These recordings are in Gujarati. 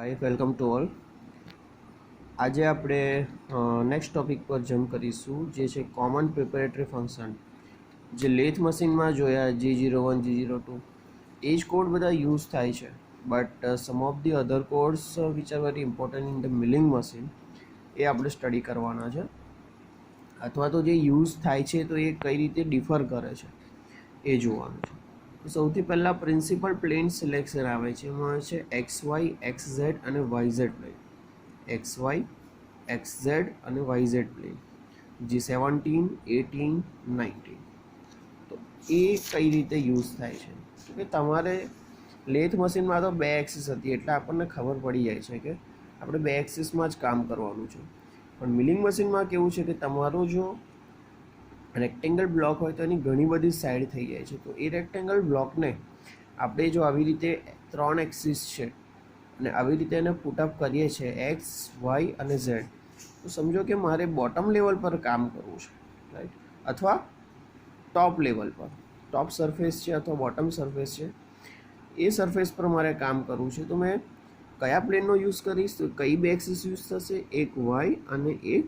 Hi welcome to all. આજે આપણે નેક્સ્ટ ટોપિક પર જમ્પ કરીશું, જે છે કોમન પ્રિપેરેટરી ફંક્શન. જે લેથ મશીનમાં જોયા G01 G02 એ જ કોડ બધા યુઝ થાય છે, but some of the other codes which are very important in the milling machine એ આપણે સ્ટડી કરવાના છે, અથવા તો જે યુઝ થાય છે તો એ કઈ રીતે ડિફર કરે છે એ જોવાનું છે. તો સૌથી પહેલાં પ્રિન્સિપલ પ્લેન સિલેક્શન આવે છે. એમાં છે XY, XZ અને YZ પ્લેન. XY, XZ અને YZ પ્લેન, G17, 18, 19. તો એ કઈ રીતે યુઝ થાય છે કે તમારે લેથ મશીનમાં તો બે એક્સિસ હતી એટલે આપણને ખબર પડી જાય છે કે આપણે બે એક્સિસમાં જ કામ કરવાનું છે. પણ મિલિંગ મશીનમાં કેવું છે કે તમારો જો રેક્ટેંગલ બ્લોક હોય તો એની ઘણી બધી સાઈડ થઈ જાય છે. તો એ રેક્ટેંગલ બ્લોકને આપણે જો આવી રીતે ત્રણ એક્સિસ છે અને આવી રીતે એને પુટઅપ કરીએ છીએ એક્સ, વાય અને ઝેડ, તો સમજો કે મારે બોટમ લેવલ પર કામ કરવું છે, રાઈટ, અથવા ટોપ લેવલ પર, ટોપ સરફેસ છે અથવા બોટમ સરફેસ છે, એ સરફેસ પર મારે કામ કરવું છે. તો મેં કયા પ્લેનનો યુઝ કરીશ? તો કઈ બે એક્સિસ યુઝ થશે? એક વાય અને એક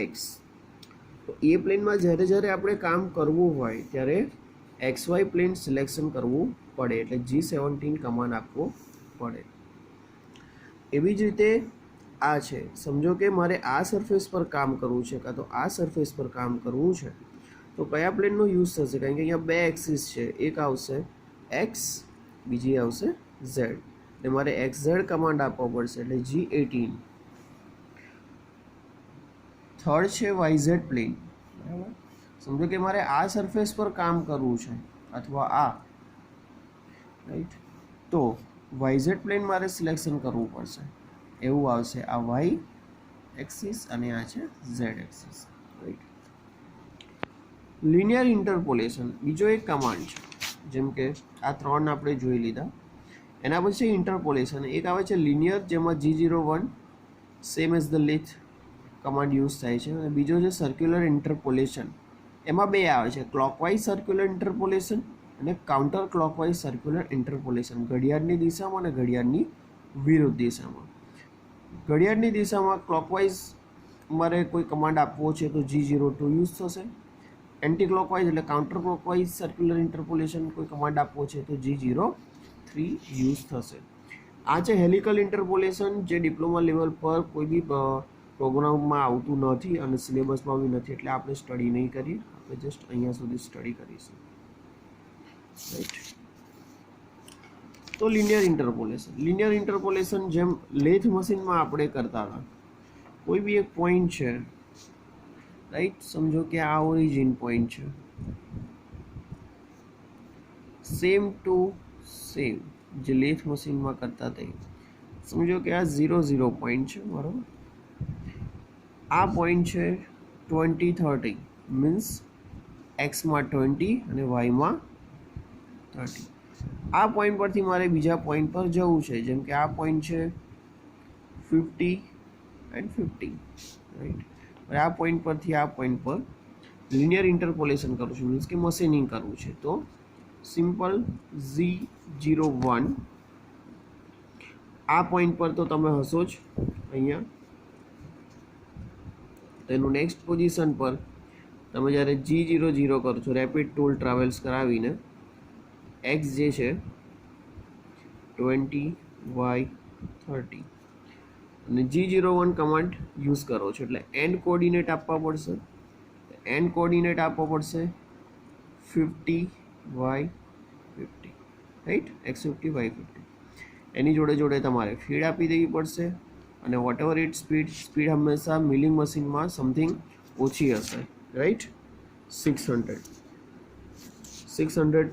એક્સ. તો એ પ્લેનમાં જ્યારે આપણે કામ કરવું હોય ત્યારે XY પ્લેન સિલેક્શન કરવું પડે, એટલે G17 કમાન્ડ આપવો પડે. એવી જ રીતે આ છે, સમજો કે મારે આ સરફેસ પર કામ કરવું છે કાં તો આ સરફેસ પર કામ કરવું છે, તો કયા પ્લેનનો યુઝ થશે? કારણ કે અહીંયા બે એક્સિસ છે, એક આવશે એક્સ, બીજી આવશે ઝેડ, એટલે મારે XZ કમાન્ડ આપવો પડશે, એટલે G18. થર્ડ છે YZ પ્લેન. બરાબર, સમજો કે મારે આ સરફેસ પર કામ કરવું છે અથવા આ, રાઈટ, તો YZ પ્લેન મારે સિલેક્શન કરવું પડશે. એવું આવશે, આ Y એક્સિસ અને આ છે Z axis, right. Linear interpolation બીજો એક કમાન્ડ છે. જેમ કે આ ત્રણ આપણે જોઈ લીધા, એના પછી ઇન્ટરપોલેશન એક આવે છે લિનિયર, જેમાં G01 same as the lathe command use થાય છે. અને બીજો છે સર્ક્યુલર ઇન્ટરપોલેશન. એમાં બે આવે છે, ક્લોકવાઇઝ સર્ક્યુલર ઇન્ટરપોલેશન અને કાઉન્ટર ક્લોકવાઇઝ સર્ક્યુલર ઇન્ટરપોલેશન. ઘડિયાળની દિશામાં અને ઘડિયાળની વિરુદ્ધ દિશામાં. ઘડિયાળની દિશામાં ક્લોકવાઇઝ મારે કોઈ કમાન્ડ આપવો છે તો G02 યુઝ થશે. એન્ટી ક્લોકવાઇઝ એટલે કાઉન્ટર ક્લોકવાઇઝ સર્ક્યુલર ઇન્ટરપોલેશન કોઈ કમાન્ડ આપવો છે તો G03 યુઝ થશે. આ છે હેલિકલ ઇન્ટરપોલેશન, જે ડિપ્લોમા લેવલ પર કોઈ બી પ્રોગ્રામમાં આવતું નથી અને સિલેબસમાં બી નથી, એટલે આપણે સ્ટડી નહીં કરીએ, આપણે જસ્ટ અહીંયા સુધી સ્ટડી કરીશું, રાઈટ. તો લિનિયર ઇન્ટરપોલેશન જેમ લેથ મશીનમાં આપણે કરતા હતા, કોઈ બી એક પોઈન્ટ છે, રાઈટ, સમજો કે આ ઓરિજિન પોઈન્ટ છે, સેમ ટુ સેમ જે લેથ મશીનમાં કરતા હતા. સમજો કે આ 0 પોઈન્ટ છે, બરાબર. આ પોઈન્ટ છે 20, 30, મીન્સ એક્સમાં 20 અને વાયમાં 30. આ પોઈન્ટ પરથી મારે બીજા પોઈન્ટ પર જવું છે, જેમ કે આ પોઈન્ટ છે 50 એન્ડ 50, રાઈટ. હવે આ પોઈન્ટ પરથી આ પોઈન્ટ પર લિનિયર ઇન્ટરપોલેશન કરું છું, મીન્સ કે મશીનિંગ કરવું છે, તો સિમ્પલ G01. આ પોઈન્ટ પર તો તમે હશો જ અહીંયા, તેનું નેક્સ્ટ પોઝિશન પર તમે જ્યારે G00 કરો છો, રેપિડ ટૂલ ટ્રાવેલ્સ કરાવીને એક્સ જે છે 20, વાય 30 અને G01 કમાન્ડ યુઝ કરો છો, એટલે એન્ડ કોઓર્ડિનેટ આપવા પડશે. એન્ડ કોઓર્ડિનેટ આપવો પડશે 50, વાય 50, રાઈટ, x50, y50. એની જોડે તમારે ફીડ આપી દેવી પડશે. અને વોટ એવર ઇટ સ્પીડ હંમેશા મિલિંગ મશીનમાં સમથિંગ ઓછી હશે, રાઈટ, 600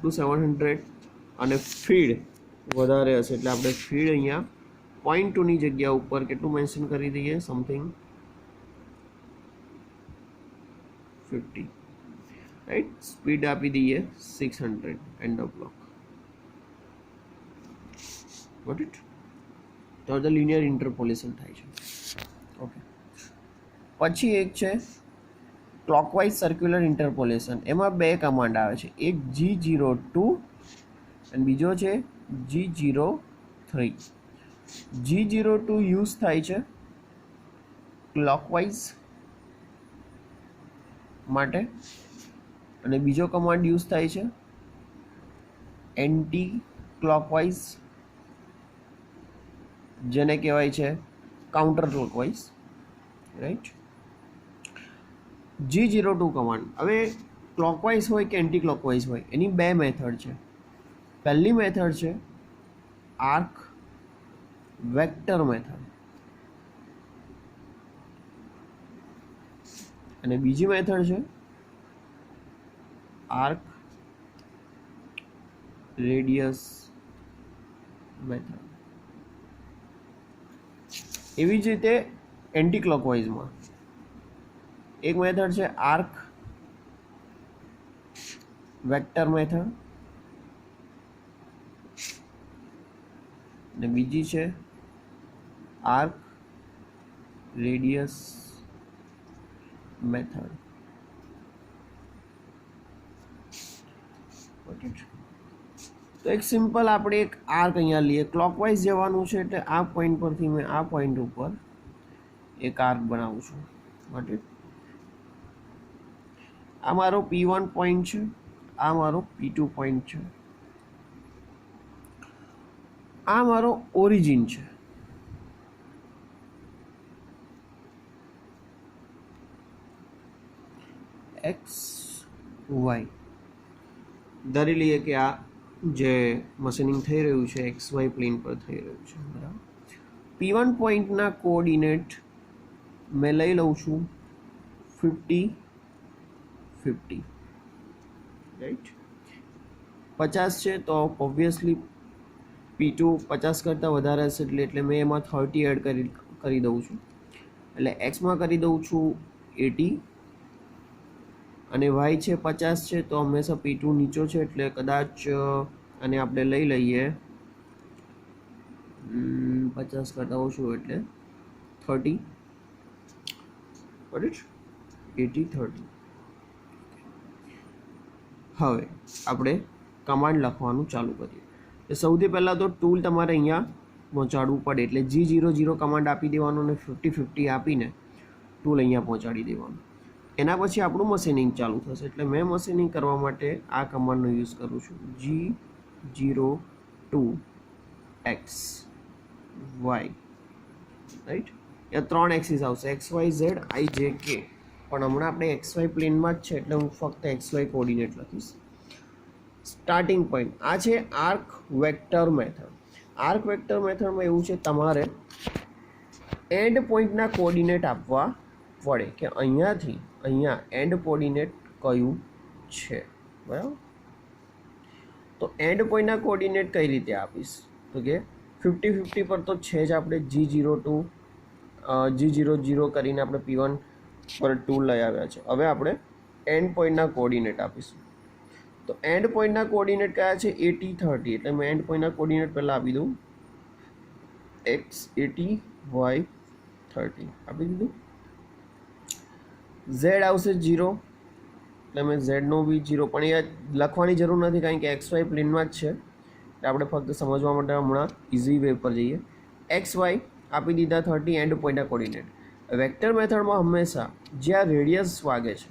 to 700, અને ફીડ વધારે હશે, એટલે આપણે ફીડ અહીંયા 0.2ની જગ્યા ઉપર કેટલું મેન્શન કરી દઈએ? Something 50, right. સ્પીડ આપી દઈએ 600, end of block, got it. તો ધ લિનિયર ઇન્ટરપોલેશન થાય છે, ઓકે. પછી એક છે ક્લોકવાઇઝ સર્ક્યુલર ઇન્ટરપોલેશન. એમાં બે કમાન્ડ આવે છે, એક G02 અને બીજો છે G03. G02 યુઝ થાય છે ક્લોકવાઇઝ માટે અને બીજો કમાન્ડ યુઝ થાય છે એન્ટી ક્લોકવાઇઝ, જેને કહેવાય છે counter clockwise, right. G02 command હવે ક્લોકવાઇઝ હોય કે એન્ટી ક્લોકવાઇઝ હોય એની બે મેથડ છે. પહેલી મેથડ છે આર્ક વેક્ટર મેથડ અને બીજી મેથડ છે આર્ક રેડિયસ મેથડ. એવી જ રીતે એન્ટી ક્લોકવાઇઝમાં એક મેથડ છે આર્ક વેક્ટર મેથડ અને બીજી છે આર્ક રેડિયસ મેથડ. તો એક સિમ્પલ આપણે એક આર્ક અહીંયા લઈએ, ક્લોકવાઇઝ જવાનું છે એટલે આ પોઈન્ટ પરથી મેં આ પોઈન્ટ ઉપર એક આર્ક બનાવું છું. વોટ ઇટ, આ મારો P1 પોઈન્ટ છે, આ મારો P2 પોઈન્ટ છે, આ મારો ઓરિજિન છે. એક્સ વાય ધારી લઈએ કે આ જે મશીનિંગ થઈ રહ્યું છે એક્સ વાય પ્લેન પર થઈ રહ્યું છે, બરાબર. P1 પોઈન્ટના કોઓર્ડિનેટ મેં લઈ લઉં છું 50 50, રાઈટ. 50 છે તો ઓબ્વિયસલી P2 50 કરતાં વધારે હશે એટલે મેં એમાં 30 એડ કરી દઉં છું. એટલે એક્સમાં કરી દઉં છું 80 અને વાય છે 50 છે તો હંમેશા P2 નીચો છે એટલે કદાચ અને આપણે લઈ લઈએ 50 કરતાં ઓછું એટલે 30, બરાબર, 80 30. હવે આપણે કમાન્ડ લખવાનું ચાલુ કરીએ. તો સૌથી પહેલાં તો ટૂલ તમારે અહીંયા પહોંચાડવું પડે એટલે G00 કમાન્ડ આપી દેવાનો અને 50 50 આપીને ટૂલ અહીંયા પહોંચાડી દેવાનું. એના પછી આપણું મશીનિંગ ચાલુ થશે. એટલે મેં મશીનિંગ કરવા માટે આ કમાન્ડનો યુઝ કરું છું G02 x y, રાઈટ. એ 3 એક્સિસ આવશે એક્સ વાય ઝેડ આઈ જે કે, પણ હમણાં આપણે એક્સ વાય પ્લેનમાં જ છે એટલે હું ફક્ત એક્સ વાય કોઓર્ડિનેટ લખીશ. સ્ટાર્ટિંગ પોઈન્ટ આ છે arc vector method. Arc vector મેથડમાં એવું છે તમારે એન્ડ પોઈન્ટના કોઓર્ડિનેટ આપવા પડે કે અહીંયાથી અહીંયા એન્ડ કોઓર્ડિનેટ કયું છે, બરાબર. તો એન્ડ પોઈન્ટના કોઓર્ડિનેટ કઈ રીતે આપીશ તો કે 50 50 પર તો છે જ આપણે G02 G00 કરીને આપણે P1 પર ટૂલ લઈ આવ્યા છે. હવે આપણે એન્ડ પોઈન્ટના કોઓર્ડિનેટ આપીશું. તો એન્ડ પોઈન્ટના કોઓર્ડિનેટ કયા છે 80 30 એટલે મેં એન્ડ પોઈન્ટના કોઓર્ડિનેટ પહેલાં આપી દઉં x 80 y 30 આપી દીધું. z આવશે 0 એટલે મેં ઝેડનો બી 0, પણ એ લખવાની જરૂર નથી કારણ કે એક્સ વાય પ્લેનમાં જ છે એટલે આપણે ફક્ત સમજવા માટે હમણાં ઇઝી વે પર જઈએ. એક્સ વાય આપી દીધા 30 એન્ડ પોઈન્ટના કોઓર્ડિનેટ. વેક્ટર મેથડમાં હંમેશા જ્યાં રેડિયસ વાગે છે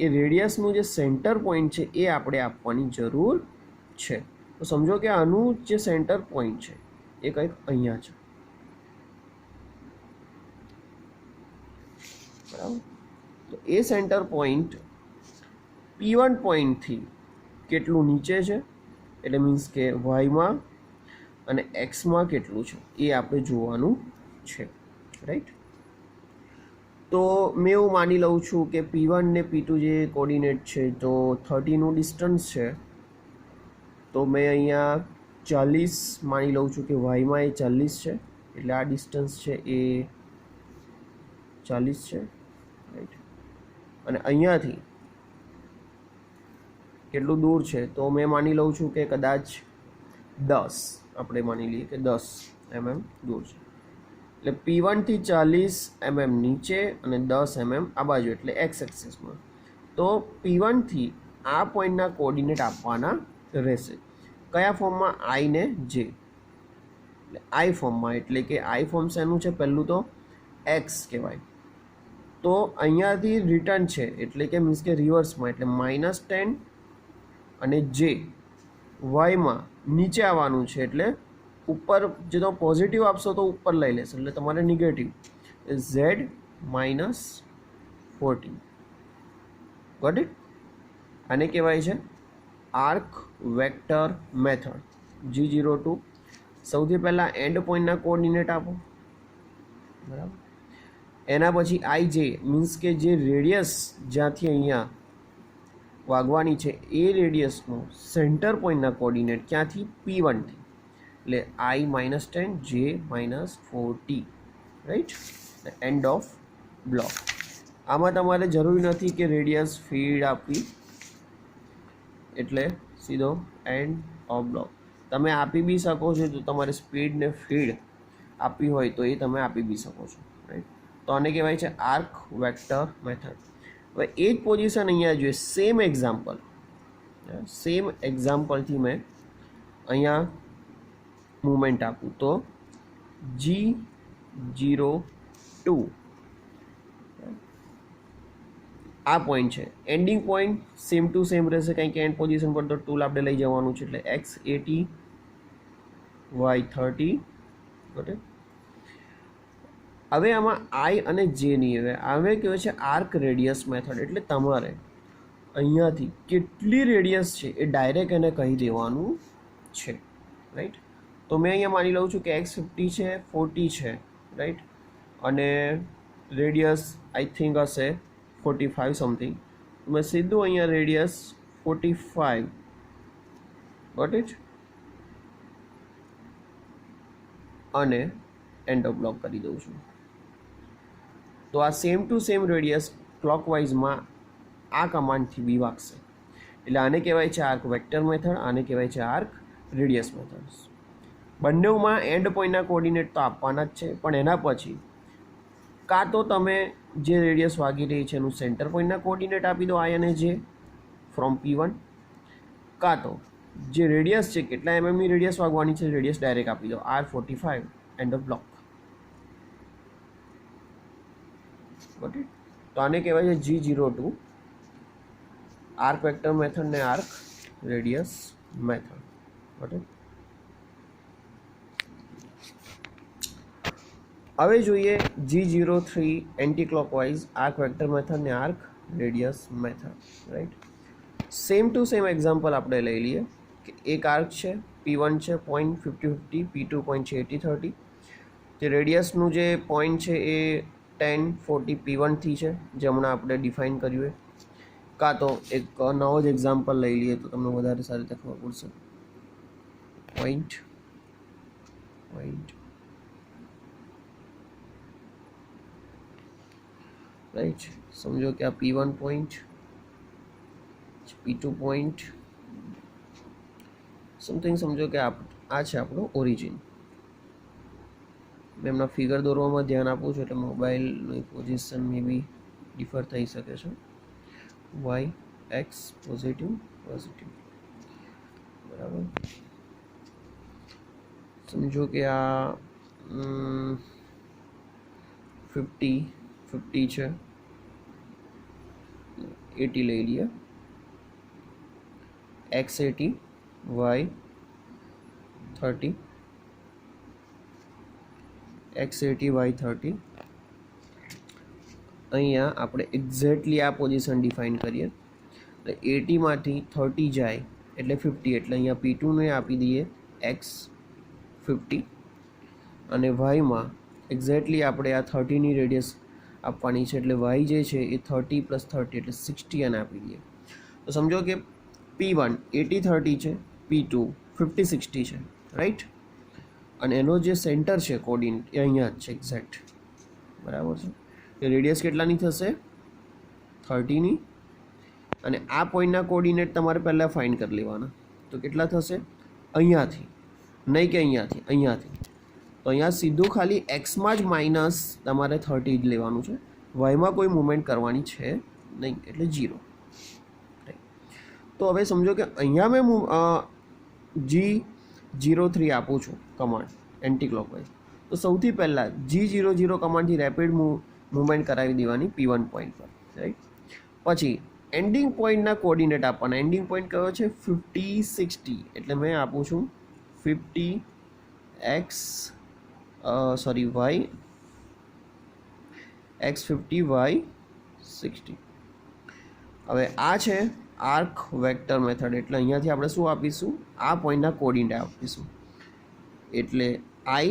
એ રેડિયસનું જે સેન્ટર પોઈન્ટ છે એ આપણે આપવાની જરૂર છે. તો સમજો કે આનું જે સેન્ટર પોઈન્ટ છે એ કંઈક અહીંયા છે, બરાબર. તો એ સેન્ટર પોઈન્ટ P1 પોઈન્ટથી કેટલું નીચે છે એટલે મીન્સ કે વાયમાં અને એક્સમાં કેટલું છે એ આપણે જોવાનું છે, રાઈટ. તો મેં એવું માની લઉં છું કે P1 ને P2 જે કોઓર્ડિનેટ છે તો 30નું ડિસ્ટન્સ છે તો મેં અહીંયા 40 માની લઉં છું કે વાયમાં એ 40 છે એટલે આ ડિસ્ટન્સ છે એ 40 છે, રાઈટ. અને અહીંયાથી કેટલું દૂર છે તો મેં માની લઉં છું કે કદાચ 10, આપણે માની લઈએ કે 10 mm દૂર છે. એટલે P1 થી 40 mm નીચે અને 10 mm આ બાજુ એટલે એક્સ એક્સિસમાં. તો P1 થી આ પોઈન્ટના કોઓર્ડિનેટ આપવાના રહેશે કયા ફોર્મમાં I ને J. આઈ ફોર્મમાં, એટલે કે આઈ ફોર્મ શેનું છે? પહેલું તો એક્સ કહેવાય. તો અહીંયાથી રિટર્ન છે એટલે કે મીન્સ કે રિવર્સમાં, એટલે -10 અને જે વાયમાં નીચે આવવાનું છે, એટલે ઉપર જે તમે પોઝિટિવ આપશો તો ઉપર લઈ લેશે, એટલે તમારે નેગેટિવ z -14. Got it? આને કહેવાય છે આર્ક વેક્ટર મેથડ. G02 સૌથી પહેલાં એન્ડ પોઈન્ટના કોઓર્ડિનેટ આપો, બરાબર. એના પછી આઈ જે મીન્સ કે જે રેડિયસ જ્યાંથી અહીંયા વાગવાની છે એ રેડિયસનો સેન્ટર પોઈન્ટના કોઓર્ડિનેટ ક્યાંથી? P1થી, એટલે I -10 J -4T, right? And of block. આમાં તમારે જરૂરી નથી કે રેડિયસ ફીડ આપવી, એટલે સીધો એન્ડ ઓફ બ્લોક. તમે આપી બી શકો છો, તો તમારે સ્પીડ ને ફીડ આપવી હોય તો એ તમે આપી બી શકો છો, રાઈટ? તો આને કહેવાય છે આર્ક વેક્ટર મેથડ. હવે એ જ પોઝિશન અહીંયા જોઈએ, સેમ એક્ઝામ્પલથી મેં અહીંયા મૂવમેન્ટ આપું તો G02 આ પોઈન્ટ છે, ending point same to same રહેશે, કારણ કે એન્ડ પોઝિશન પર તો ટૂલ આપણે લઈ જવાનું છે, એટલે x80 y30. બરાબર. હવે આમાં આઈ અને જે નહીં, હવે કહેવાય છે આર્ક રેડિયસ મેથડ. એટલે તમારે અહીંયાથી કેટલી રેડિયસ છે એ ડાયરેક્ટ એને કહી દેવાનું છે, રાઈટ? તો મેં અહીંયા માની લઉં છું કે x50 છે, 40 છે, રાઈટ? અને રેડિયસ આઈ થિંક હશે 45 સમથિંગ. મેં સીધું અહીંયા રેડિયસ 45, ગોટ ઇટ, અને એન્ડ ઓફ બ્લોક કરી દઉં છું. તો આ સેમ ટુ સેમ રેડિયસ ક્લોકવાઇઝમાં આ કમાન્ડથી બી વાગશે. એટલે આને કહેવાય છે આર્ક વેક્ટર મેથડ, આને કહેવાય છે આર્ક રેડિયસ મેથડ. બંનેમાં એન્ડ પોઈન્ટના કોઓર્ડિનેટ તો આપવાના જ છે, પણ એના પછી કાં તો તમે જે રેડિયસ વાગી રહી છે એનું સેન્ટર પોઈન્ટના કોઓર્ડિનેટ આપી દો, આઈ અને જે ફ્રોમ P1, કાં તો જે રેડિયસ છે કેટલા એમએમની રેડિયસ વાગવાની છે રેડિયસ ડાયરેક્ટ આપી દો, R45, end of block. Got it? તો આને કહેવાય છે G02 આર્ક વેક્ટર મેથડ ને arc radius method. Got it? હવે જોઈએ G03 anti clockwise arc vector method ને arc radius method, right? Same to same example આપણે લઈ લઈએ કે એક આર્ક છે, P1 છે પોઈન્ટ 50-50, P2 પોઈન્ટ છે 80-30. તે રેડિયસનું જે પોઈન્ટ છે એ 10-40 P1થી છે, જે હમણાં આપણે ડિફાઇન કર્યું. કાં તો એક નવો જ એક્ઝામ્પલ લઈ લઈએ તો તમને વધારે સારી રીતે ખબર પડશે. પોઈન્ટ રાઈટ, સમજો કે આ P1 point, P2 point something, સમજો કે આ છે આપણો ઓરિજિન. મેં એમના ફિગર દોરવામાં ધ્યાન આપું છું, એટલે મોબાઈલની પોઝિશન મે બી ડિફર થઈ શકે છે. વાય એક્સ પોઝિટિવ, બરાબર. સમજો કે આ 50 છે, 80 લઈ લઈએ, x80 y30, x80 y30. અહીંયા આપણે એક્ઝેક્ટલી આ પોઝિશન ડિફાઇન કરીએ તો 80માંથી 30 જાય એટલે 50, એટલે અહીંયા P2 ને આપી દઈએ x50, અને yમાં એક્ઝેક્ટલી આપણે આ 30ની રેડિયસ આપવાની છે, એટલે y જે છે એ 30 + 30 એટલે 60 અને આપી દઈએ. તો સમજો કે P1 80-30 છે, P2 50-60 છે, રાઈટ? અને એનો જે સેન્ટર છે કોઓર્ડિનેટ એ અહીંયા જ છે એક્ઝેક્ટ, બરાબર છે? એ રેડિયસ કેટલાની થશે? 30ની. અને આ પોઈન્ટના કોઓર્ડિનેટ તમારે પહેલાં ફાઇન્ડ કરી લેવાના. તો કેટલા થશે? અહીંયાથી, નહીં કે અહીંયાથી. તો અહીંયા સીધું ખાલી એક્સમાં જ માઇનસ તમારે 30 જ લેવાનું છે, વાયમાં કોઈ મૂવમેન્ટ કરવાની છે નહીં, એટલે 0. તો હવે સમજો કે અહીંયા મેં G03 આપું છું કમાન્ડ, એન્ટી ક્લોકવાઇઝ. તો સૌથી પહેલાં G00 કમાન્ડથી રેપિડ મૂવમેન્ટ કરાવી દેવાની P1 પોઈન્ટ પર, રાઈટ. પછી એન્ડિંગ પોઈન્ટના કોઓર્ડિનેટ આપવાના. એન્ડિંગ પોઈન્ટ કયો છે? 50 60. એટલે મેં આપું છું 50 y x50 y 60. હવે આ છે આર્ક વેક્ટર મેથડ. એટલે અહીંયાથી આપણે શું આપીશું? આ પોઈન્ટના કોઓર્ડિનેટ આપીશું. એટલે I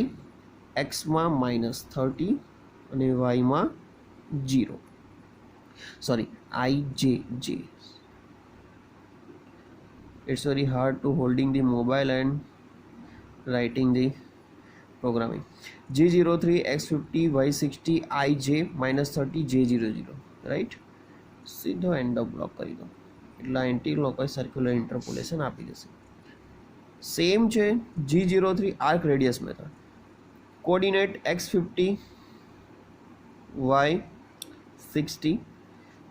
એક્સમાં -30 અને વાયમાં 0. Sorry, IJ. It's very hard to holding the mobile and writing the programming. G03 x50 y60 IJ -30 J00, right. સીધો એન્ડ ઓફ બ્લોક કરી દો એટલે એન્ટી ક્લોકવાઇઝ સર્ક્યુલર ઇન્ટરપોલેશન આપી દેશે. સેમ છે G03 arc radius method. Coordinate x50 y60.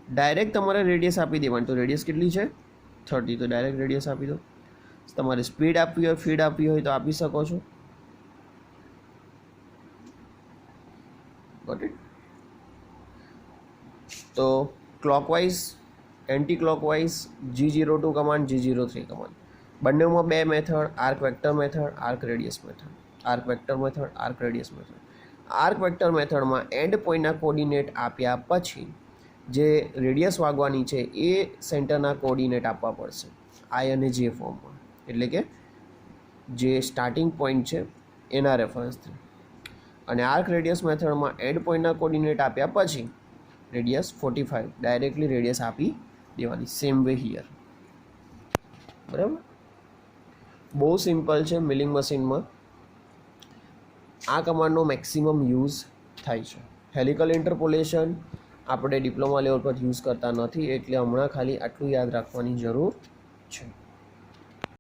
Direct તમારે રેડિયસ આપી દેવાની. તો રેડિયસ કેટલી છે? 30. તો ડાયરેક્ટ રેડિયસ આપી દો. તમારે સ્પીડ આપવી હોય, ફીડ આપવી હોય તો આપી શકો છો. Got it? તો clockwise, anti clockwise, G02 command, G03 command. બંનેમાં બે method, arc vector method, arc radius method. Arc vector method, arc radius method. Arc vector મેથડમાં એન્ડ પોઈન્ટના કોઓર્ડિનેટ આપ્યા પછી જે રેડિયસ વાગવાની છે એ સેન્ટરના કોઓર્ડિનેટ આપવા પડશે I અને J ફોર્મમાં. એટલે કે જે સ્ટાર્ટિંગ પોઈન્ટ છે એના રેફરન્સથી. અને આર્ક રેડિયસ મેથડમાં એન્ડ પોઈન્ટના કોઓર્ડિનેટ આપ્યા પછી રેડિયસ 45 ડાયરેક્ટલી રેડિયસ આપી દેવાની. Same way here. બરાબર? બહુ સિમ્પલ છે. મિલિંગ મશીનમાં આ કમાન્ડનો મેક્સિમમ યુઝ થાય છે. હેલિકલ ઇન્ટરપોલેશન આપણે ડિપ્લોમા લેવલ પર યુઝ કરતા નથી, એટલે હમણાં ખાલી આટલું યાદ રાખવાની જરૂર છે.